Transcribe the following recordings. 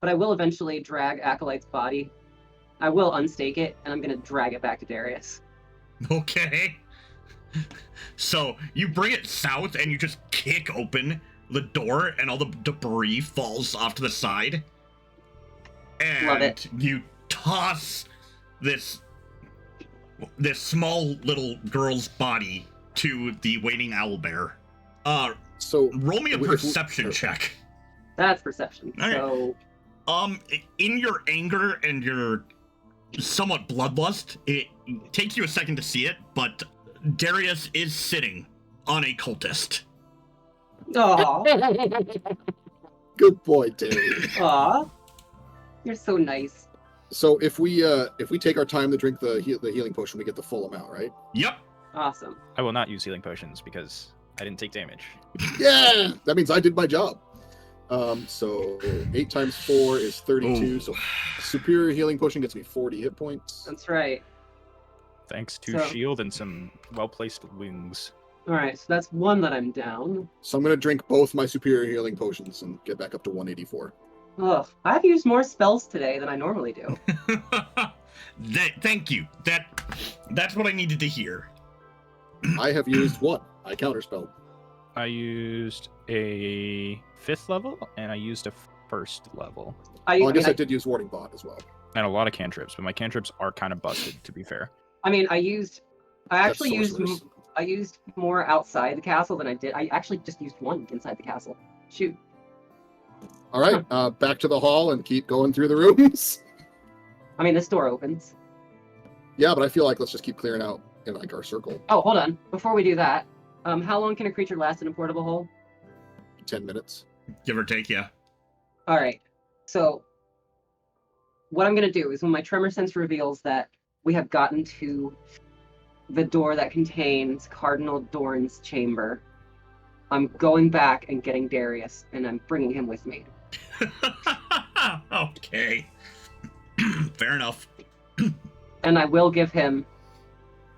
but I will eventually drag Acolyte's body. I will unstake it, and I'm going to drag it back to Darius. Okay. So you bring it south, and you just kick open the door, and all the debris falls off to the side. And Love it. You toss this small little girl's body to the waiting owlbear. So roll me a perception check. That's perception. All right. So, in your anger and your somewhat bloodlust, it takes you a second to see it, but Darius is sitting on a cultist. aw, good boy, Darius. aw, you're so nice. So if we take our time to drink the healing potion, we get the full amount, right? Yep. Awesome. I will not use healing potions because I didn't take damage. Yeah, that means I did my job. So 8 times 4 is 32. Ooh. So superior healing potion gets me 40 hit points. That's right. Thanks to So- shield and some well-placed wings. All right, so that's one that I'm down. So I'm gonna drink both my superior healing potions and get back up to 184. Ugh, I've used more spells today than I normally do. Thank you. That's what I needed to hear. I have used one. I counterspelled. I used a 5th level, and I used a 1st level. I guess I did use Warding Bot as well. And a lot of cantrips, but my cantrips are kind of busted, to be fair. I actually used sorcerers. I used more outside the castle than I did. I actually just used one inside the castle. Shoot. All right, back to the hall and keep going through the rooms. I mean, this door opens. Yeah, but I feel like let's just keep clearing out in like our circle. Oh, hold on. Before we do that, how long can a creature last in a portable hole? 10 minutes. Give or take, yeah. All right. So what I'm going to do is when my tremor sense reveals that we have gotten to the door that contains Cardinal Dorn's chamber, I'm going back and getting Darius, and I'm bringing him with me. Okay. Fair enough. And I will give him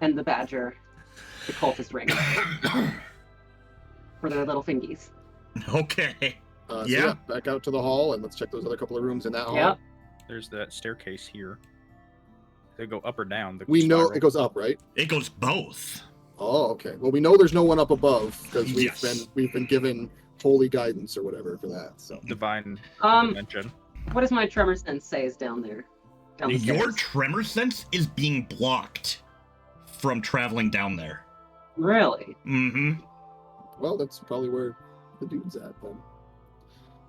and the badger the cultist ring for their little fingies. Okay. So Yeah. back out to the hall and let's check those other couple of rooms in that hall. Yep. There's that staircase here. They go up or down. We know spiral. it goes up, right? It goes both. Oh, okay. Well, we know there's no one up above because Yes. we've been given holy guidance or whatever for that. So Divine dimension. What does my tremor sense say is down there? Down the Your stairs? tremor sense is being blocked from traveling down there. Really? Mm-hmm. well, that's probably where the dude's at then,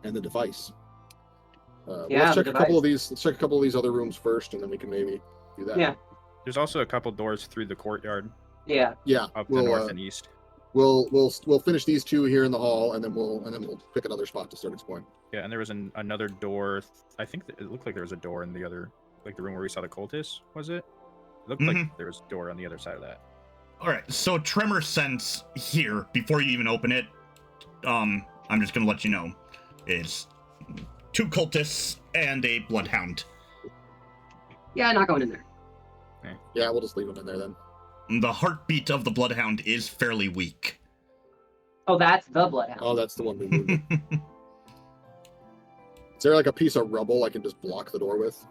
and the device. Yeah, let's the check a couple device. of these. Let's check a couple of these other rooms first, and then we can maybe do that. Yeah. There's also a couple doors through the courtyard Yeah. Yeah. up the north and east. We'll finish these two here in the hall, and then we'll pick another spot to start exploring. Yeah, and there was another door. I think it looked like there was a door in the other, like the room where we saw the cultists. Was it? It looked like there was a door on the other side of that. All right, so tremor sense here, before you even open it, I'm just going to let you know, is 2 cultists and a bloodhound. Yeah, not going in there. Yeah, we'll just leave them in there then. The heartbeat of the bloodhound is fairly weak. Oh, that's the bloodhound. Oh, that's the one we moved. Is there like a piece of rubble I can just block the door with?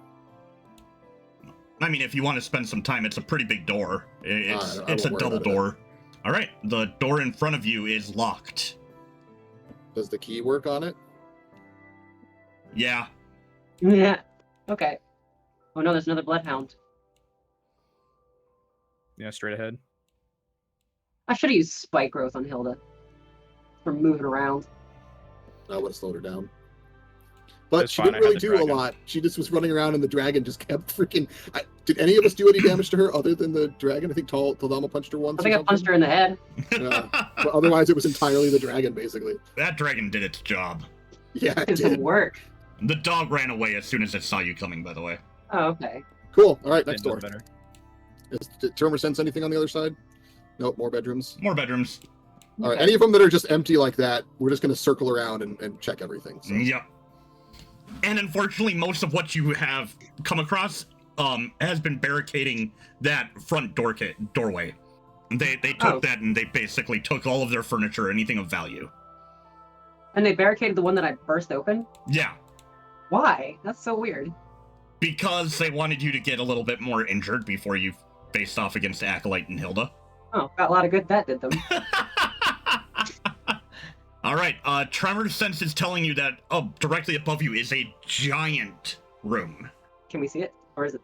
I mean, if you want to spend some time, it's a pretty big door. It's I a won't worry double about it. door. All right, the door in front of you is locked. Does the key work on it? Yeah. Yeah. Okay. Oh no, there's another bloodhound. Yeah, straight ahead. I should have used spike growth on Hilda for moving around. I would have slowed her down. But That's she fine, didn't I had really the do a dragon. lot. She just was running around, and the dragon just kept freaking. Did any of us do any damage to her other than the dragon? I think Tal'Dama punched her once. I think I punched her in the head. Yeah. But otherwise, it was entirely the dragon, basically. That dragon did its job. Yeah, it It didn't did. work. The dog ran away as soon as it saw you coming, by the way. Oh, okay. Cool. All right, next Did door. better. Did Tremor sense anything on the other side? Nope, more bedrooms. More bedrooms. All right, Okay. any of them that are just empty like that, we're just going to circle around and check everything. So. Yep. And unfortunately, most of what you have come across has been barricading that front doorway. They took that and they basically took all of their furniture, anything of value. And they barricaded the one that I burst open? Yeah. Why? That's so weird. Because they wanted you to get a little bit more injured before you faced off against Acolyte and Hilda. Oh, got a lot of good that did them. All right, Tremor Sense is telling you that directly above you is a giant room. Can we see it? Or is it?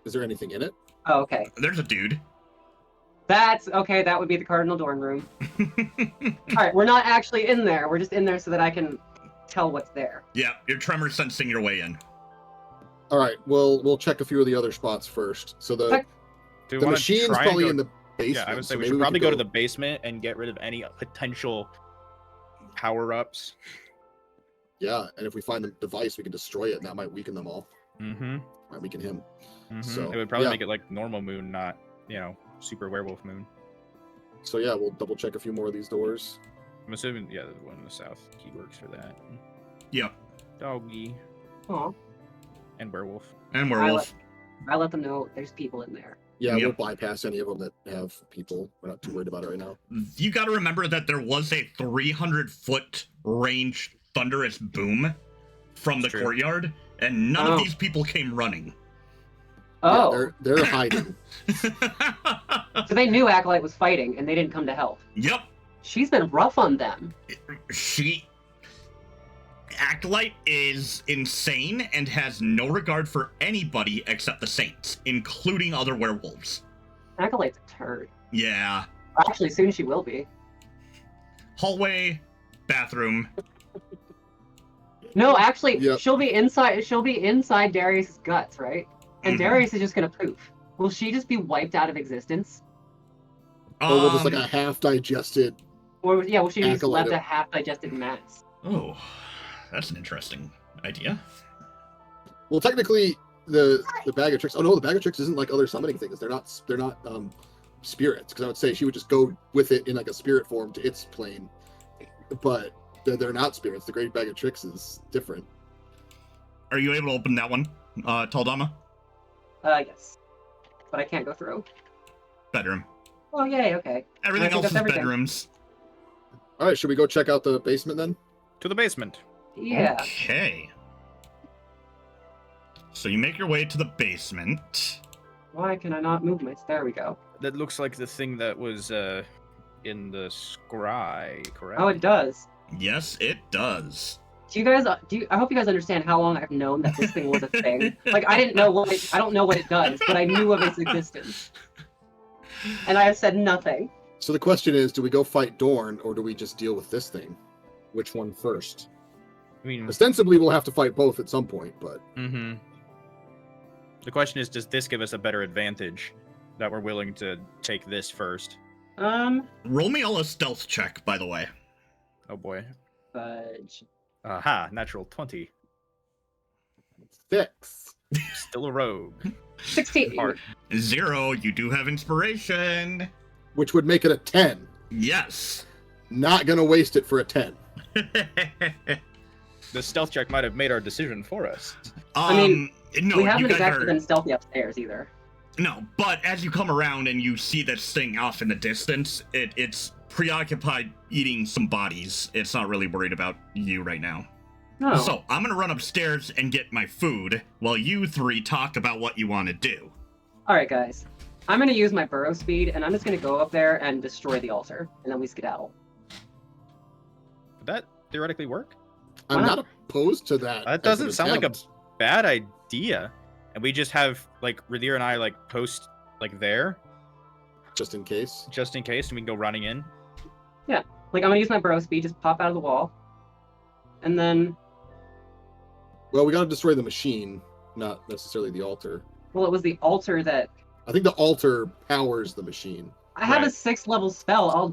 Is there anything in it? Oh, okay. There's a dude. That's okay. That would be the Cardinal Dorn room. All right, we're not actually in there. We're just in there so that I can tell what's there. Yeah, you're Tremor Sensing your way in. All right, we'll check a few of the other spots first. So the machine's probably in the basement. Yeah, I would say so we should probably go to the basement and get rid of any potential power-ups. Yeah, and if we find the device, we can destroy it, and that might weaken them all. Mm-hmm. Might weaken him. Mm-hmm. So it would probably make it like normal moon, not, super werewolf moon. So yeah, we'll double check a few more of these doors. I'm assuming, the one in the south key works for that. Yep. Doggy. Aw. And werewolf. And werewolf. I let them know there's people in there. Yeah, Yep. we'll bypass any of them that have people. We're not too worried about it right now. You got to remember that there was a 300-foot range thunderous boom from That's the true. courtyard, and none of these people came running. Oh, Yeah, they're hiding. so they knew Acolyte was fighting and they didn't come to help. Yep. She's been rough on them. Acolyte is insane and has no regard for anybody except the Saints, including other werewolves. Acolyte's a turd. Yeah. Actually, soon she will be. Hallway, bathroom. No, actually, Yep. she'll be inside Darius's guts, right? And Mhm. Darius is just gonna poof. Will she just be wiped out of existence? Or will just like a half-digested... Or will she just Acolyte left of- a half-digested mass? Oh, that's an interesting idea. Well, technically, the bag of tricks... Oh no, the bag of tricks isn't like other summoning things. They're not spirits. Because I would say she would just go with it in like a spirit form to its plane. But they're not spirits. The great bag of tricks is different. Are you able to open that one, Tal'Dama? Yes. But I can't go through. Bedroom. Oh, yay, okay. Everything I think else is that's everything. bedrooms. All right, should we go check out the basement then? To the basement. Yeah. Okay. So you make your way to the basement. Why can I not move my... There we go. That looks like the thing that was in the scry, correct? Oh, it does. Yes, it does. I hope you guys understand how long I've known that this thing was a thing. Like, I don't know what it does, but I knew of its existence. And I have said nothing. So the question is, do we go fight Dorn, or do we just deal with this thing? Which one first? I mean, Ostensibly, we'll have to fight both at some point, but... mm-hmm. The question is, does this give us a better advantage that we're willing to take this first? Roll me all a stealth check, by the way. Oh boy. Fudge. Aha, natural 20. 6. Still a rogue. 16. Heart. 0, you do have inspiration. Which would make it a 10. Yes. Not gonna waste it for a 10. The stealth check might have made our decision for us. I mean, no, we you haven't guys exactly are... been stealthy upstairs either. No, but as you come around and you see this thing off in the distance, it's preoccupied eating some bodies. It's not really worried about you right now. No. So I'm gonna run upstairs and get my food while you three talk about what you want to do. Alright, guys. I'm gonna use my burrow speed, and I'm just gonna go up there and destroy the altar, and then we skedaddle. Would that theoretically work? I'm Why not not? opposed to that. That as an doesn't sound like a attempt. bad idea. And we just have, like, Ridire and I, post, there, Just in case. just in case, and we can go running in. Like, I'm gonna use my burrow speed, just pop out of the wall. And then... Well, we gotta destroy the machine, not necessarily the altar. Well, it was the altar that... I think the altar powers the machine. I have a Right. 6th level spell. I will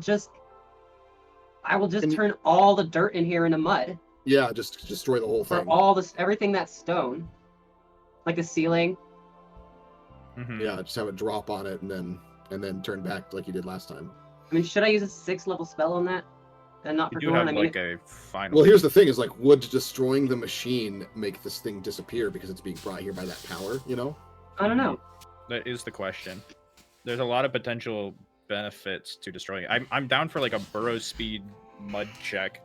just And- turn all the dirt in here into mud. Yeah, just destroy the whole For thing. all this... Everything that's stone. Like the ceiling. Mm-hmm. Yeah, just have it drop on it and then turn back like you did last time. I mean, should I use a 6th level spell on that? And not You for do Dorn? have, I mean, a final... Well, here's the thing: is would destroying the machine make this thing disappear because it's being brought here by that power? You know? I don't know. That is the question. There's a lot of potential benefits to destroying it. I'm down for, a burrow speed mud check.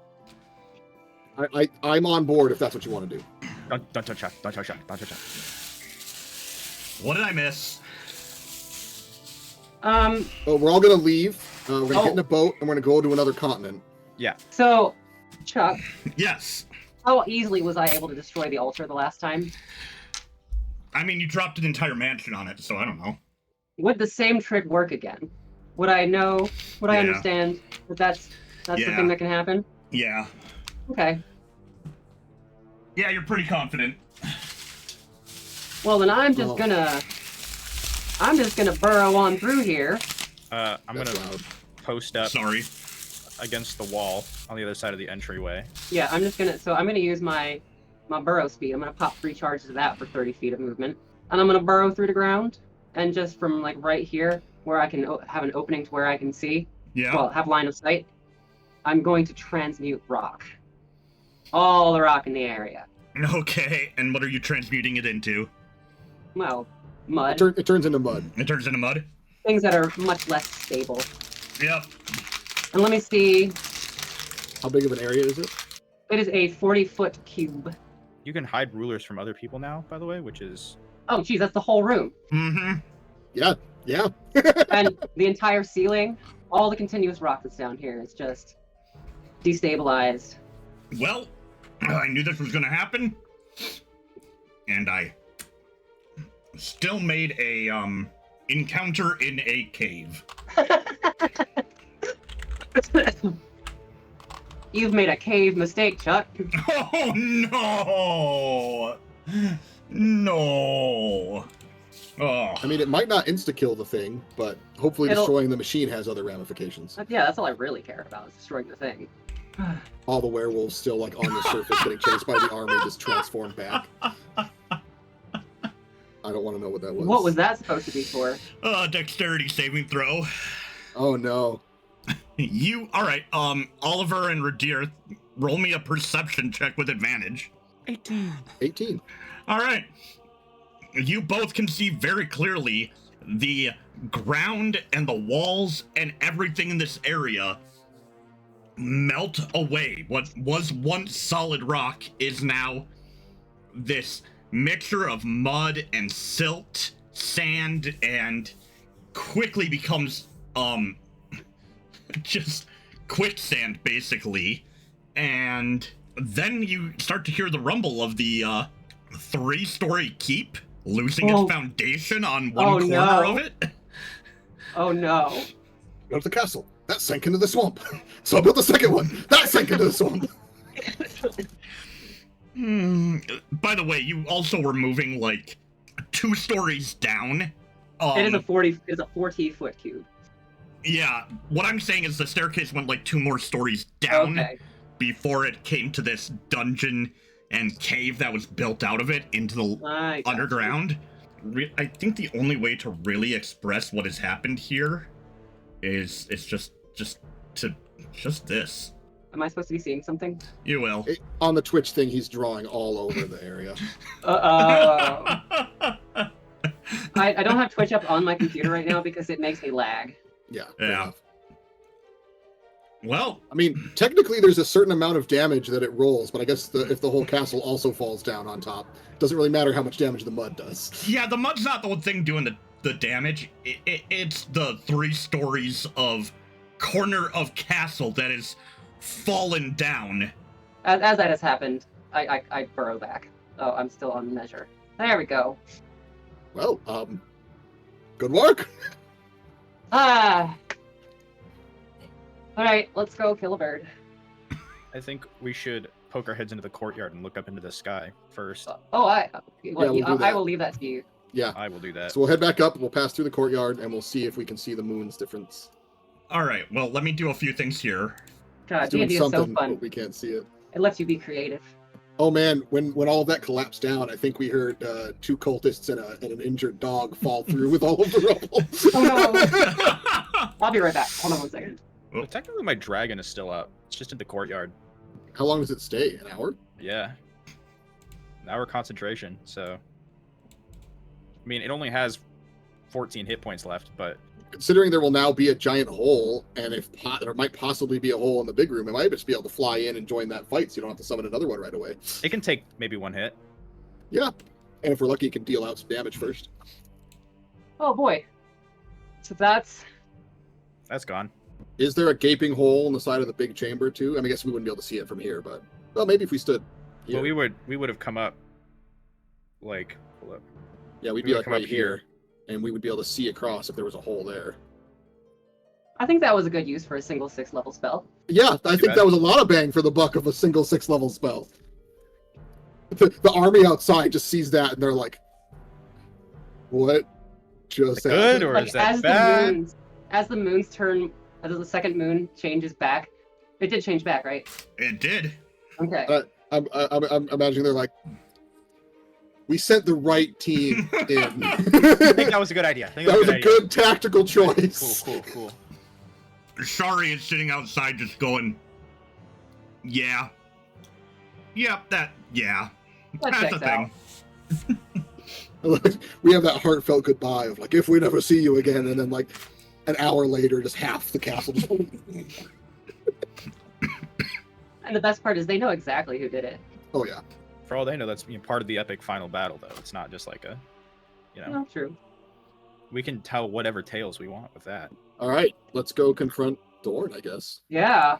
I'm on board if that's what you want to do. Don't touch that. Don't touch that. Don't touch that. What did I miss? Oh, we're all gonna leave. We're gonna get in a boat and we're gonna go to another continent. Yeah. So, Chuck, Yes. how easily was I able to destroy the altar the last time? I mean, you dropped an entire mansion on it, so I don't know. Would the same trick work again? Would I know? Would I Yeah. understand that that's the Yeah. thing that can happen? Yeah. Okay. Yeah, you're pretty confident. Well, then I'm just gonna burrow on through here. I'm That's gonna loud. post up Sorry. against the wall on the other side of the entryway. Yeah, I'm gonna use my burrow speed. I'm gonna pop 3 charges of that for 30 feet of movement, and I'm gonna burrow through the ground, and just from like right here, where I can have an opening to where I can see, Yeah. well, have line of sight, I'm going to transmute rock. All the rock in the area. Okay, and what are you transmuting it into? Well, mud. It turns into mud. It turns into mud? Things that are much less stable. Yep. And let me see. How big of an area is it? It is a 40-foot cube. You can hide rulers from other people now, by the way, which is Oh, geez, that's the whole room. Mm-hmm. Yeah. And the entire ceiling, all the continuous rock that's down here is just destabilized. Well, I knew this was gonna happen. And I still made a, encounter in a cave. You've made a cave mistake, Chuck. Oh, no! No! Oh. I mean, it might not insta-kill the thing, but hopefully destroying the machine has other ramifications. Yeah, that's all I really care about, is destroying the thing. All the werewolves still like on the surface getting chased by the army just transformed back. I don't want to know what that was. What was that supposed to be for? Dexterity saving throw. Oh no. Alright, Oliver and Ridire, roll me a perception check with advantage. 18. Alright. You both can see very clearly the ground and the walls and everything in this area melt away. What was once solid rock is now this mixture of mud and silt, sand, and quickly becomes, just quicksand, basically. And then you start to hear the rumble of the, 3-story keep losing its foundation on one corner of it. Oh no. Go to the castle. That sank into the swamp. So I built the second one. That sank into the swamp. By the way, you also were moving like 2 stories down. It is a 40-foot cube. Yeah, what I'm saying is the staircase went like 2 more stories down before it came to this dungeon and cave that was built out of it into the underground. I think the only way to really express what has happened here is just this. Am I supposed to be seeing something? You will. On the Twitch thing, he's drawing all over the area. I don't have Twitch up on my computer right now because it makes me lag. Yeah. Yeah. Well, I mean, technically, there's a certain amount of damage that it rolls, but I guess if the whole castle also falls down on top, it doesn't really matter how much damage the mud does. Yeah, the mud's not the one thing doing the damage. It's the 3 stories of corner of castle that is fallen down. As that has happened, I burrow back. Oh, I'm still on measure. There we go. Well, good work. All right, let's go kill a bird. I think we should poke our heads into the courtyard and look up into the sky first. I we'll do I that. will leave that to you. Yeah. I will do that. So we'll head back up, we'll pass through the courtyard, and we'll see if we can see the moon's difference. Alright, well, let me do a few things here. God, It's doing D&D is so something, fun. but we can't see it. It lets you be creative. Oh man, when all of that collapsed down, I think we heard 2 cultists and an injured dog fall through with all of the rubble. Oh no! I'll be right back. Hold on 1 second. Well, technically, my dragon is still up. It's just in the courtyard. How long does it stay? An hour? Yeah. An hour concentration, so... I mean, it only has 14 hit points left, but... Considering there will now be a giant hole, and there might possibly be a hole in the big room, it might just be able to fly in and join that fight, so you don't have to summon another one right away. It can take maybe 1 hit. Yeah, and if we're lucky, it can deal out some damage first. Oh boy. So that's gone. Is there a gaping hole in the side of the big chamber too? I mean, I guess we wouldn't be able to see it from here, but well, maybe if we stood here. Well, we would have come up. Like, hold up. Yeah, we'd be like right here, and we would be able to see across if there was a hole there. I think that was a good use for a single 6-level spell. Yeah, I think that was a lot of bang for the buck of a single 6-level spell. The army outside just sees that and they're like, "What just happened?" Good or Like, is that bad? As the moons turn, as the second moon changes back, it did change back, right? It did. Okay. I'm imagining they're like, "We sent the right team in." I think that was a good idea. That was a good tactical choice. Cool. Shari is sitting outside just going, yeah. Yep, yeah. That That's checks a thing. We have that heartfelt goodbye of like, if we never see you again, and then like an hour later, just half the castle. Just... And the best part is they know exactly who did it. Oh yeah. For all they know, that's part of the epic final battle, though. It's not just like a, No, true. We can tell whatever tales we want with that. All right, let's go confront Dorn, I guess. Yeah.